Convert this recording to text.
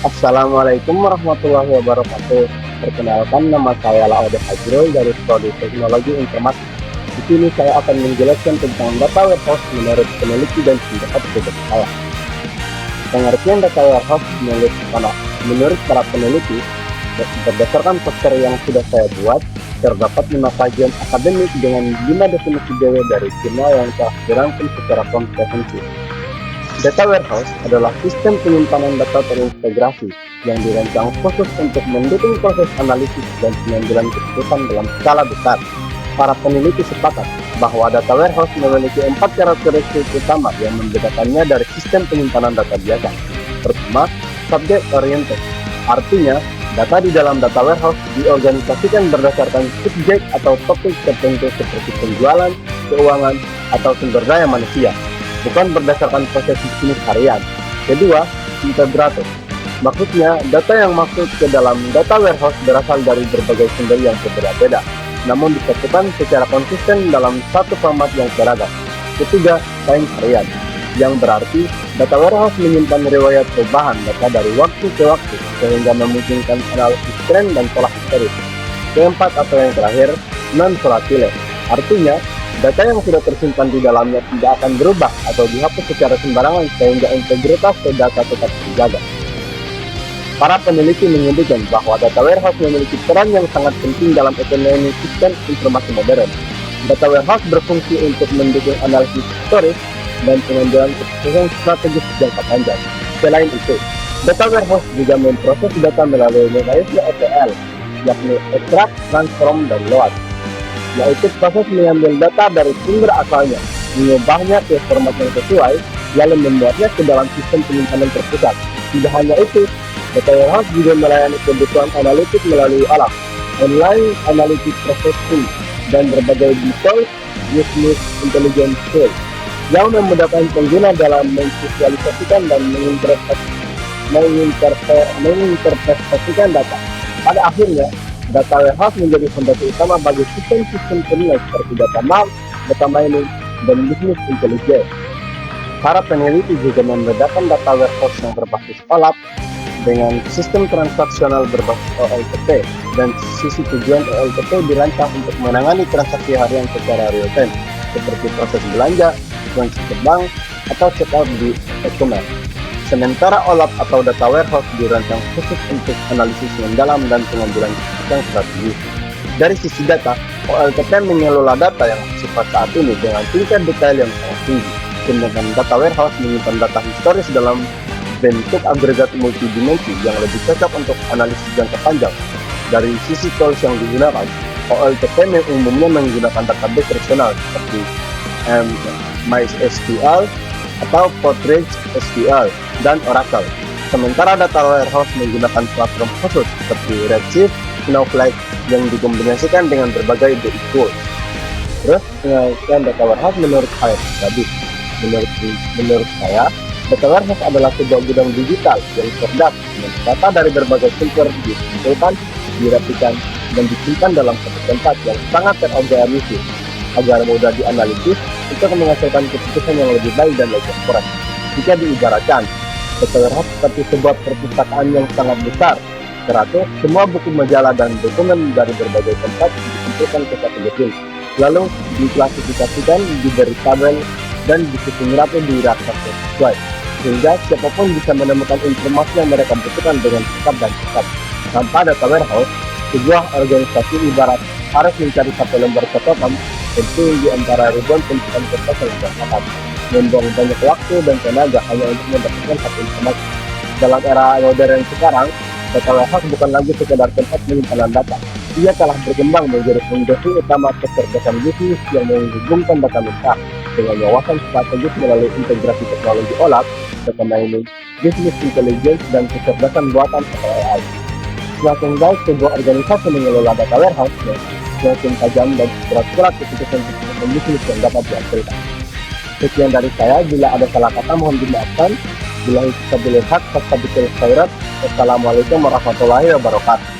Assalamualaikum warahmatullahi wabarakatuh. Perkenalkan, nama saya Laode Hajrul dari Prodi Teknologi Informasi. Di sini saya akan menjelaskan tentang data warehouse menurut peneliti dan pendapat riset saya. Pengertian data warehouse menurut para peneliti, berdasarkan poster yang sudah saya buat, terdapat 5 kajian akademik dengan 5 definisi DW dari jurnal yang telah dirangkum secara komprehensif. Data warehouse adalah sistem penyimpanan data terintegrasi yang dirancang khusus untuk mendukung proses analisis dan pengambilan keputusan dalam skala besar. Para peneliti sepakat bahwa data warehouse memiliki 4 karakteristik utama yang membedakannya dari sistem penyimpanan data biasa. Pertama, subject oriented, artinya data di dalam data warehouse diorganisasikan berdasarkan subjek atau topik tertentu seperti penjualan, keuangan, atau sumber daya manusia, bukan berdasarkan proses bisnis harian. Kedua, integrated. Maksudnya, data yang masuk ke dalam data warehouse berasal dari berbagai sumber yang berbeda-beda, namun disatukan secara konsisten dalam satu format yang seragam. Ketiga, time harian, yang berarti data warehouse menyimpan riwayat perubahan data dari waktu ke waktu, sehingga memungkinkan analisis tren dan pola historis. Keempat atau yang terakhir, non-volatile, artinya data yang sudah tersimpan di dalamnya tidak akan berubah atau dihapus secara sembarangan sehingga integritas data tetap terjaga. Para peneliti menyebutkan bahwa data warehouse memiliki peran yang sangat penting dalam ekonomi sistem informasi modern. Data warehouse berfungsi untuk mendukung analisis historis dan pengambilan keputusan strategis jangka panjang. Selain itu, data warehouse juga memproses data melalui mekanisme ETL, yakni extract, transform, dan load, yaitu proses mengambil data dari sumber asalnya, mengubahnya ke format yang sesuai, lalu membuatnya ke dalam sistem penyimpanan terpusat. Tidak hanya itu, data warehouse juga melayani kebutuhan analitik melalui alat, online analytic processing, dan berbagai default business intelligence tools yang memudahkan pengguna dalam memvisualisasikan dan menginterpretasikan data. Pada akhirnya, data warehouse menjadi pembantu utama bagi sistem-sistem penilai seperti data mart, data mining, dan business intelligence. Para peneliti juga membedakan data warehouse yang berbasis OLAP dengan sistem transaksional berbasis OLTP, dan sisi tujuan OLTP dirancang untuk menangani transaksi harian secara real time, seperti proses belanja, transaksi ke bank, atau checkout di e-commerce. Sementara OLAP atau data warehouse dirancang khusus untuk analisis mendalam dan pengambilan keputusan strategis. Dari sisi data, OLTP mengelola data yang bersifat saat ini dengan tingkat detail yang sangat tinggi, sedangkan data warehouse menyimpan data historis dalam bentuk agregat multidimensi yang lebih cocok untuk analisis jangka panjang. Dari sisi tools yang digunakan, OLTP umumnya menggunakan database relasional seperti MySQL atau Postgres SQL dan Oracle. Sementara data warehouse menggunakan platform khusus seperti Redshift, Snowflake yang dikombinasikan dengan berbagai BI tools. Terus pengertian data warehouse menurut saya pribadi. Menurut saya, data warehouse adalah sebuah gudang digital yang cerdas dengan data dari berbagai sumber dikumpulkan, dirapikan, dan disimpan dalam satu tempat yang sangat terorganisir agar mudah dianalisis untuk menghasilkan keputusan yang lebih baik dan lebih akurat. Jika diibaratkan, data warehouse seperti sebuah perpustakaan yang sangat besar, teratur semua buku majalah dan dokumen dari berbagai tempat dikumpulkan ke satu gedung, lalu diklasifikasikan, diberi tabel, dan disusun rapi di rak sesuai, sehingga siapapun bisa menemukan informasi yang mereka butuhkan dengan cepat dan cepat. Tanpa data warehouse, sebuah organisasi ibarat harus mencari satu lembar catatan tentu di antara ribuan penciptaan kertas yang terdapat, membuang banyak waktu dan tenaga hanya untuk mendapatkan satu informasi. Dalam era modern sekarang, data warehouse bukan lagi sekedar tempat penyimpanan data. Ia telah berkembang menjadi fondasi utama kecerdasan bisnis yang menghubungkan data mentah dengan wawasan strategis melalui integrasi teknologi OLAP, data mining, business intelligence, dan kecerdasan buatan atau AI. Semakin baik sebuah organisasi mengelola data warehouse, semakin tajam dan berat keputusan bisnis yang dapat dihasilkan. Sekian dari saya, bila ada salah kata mohon dimaafkan. Bila kita boleh hak, Assalamualaikum warahmatullahi wabarakatuh.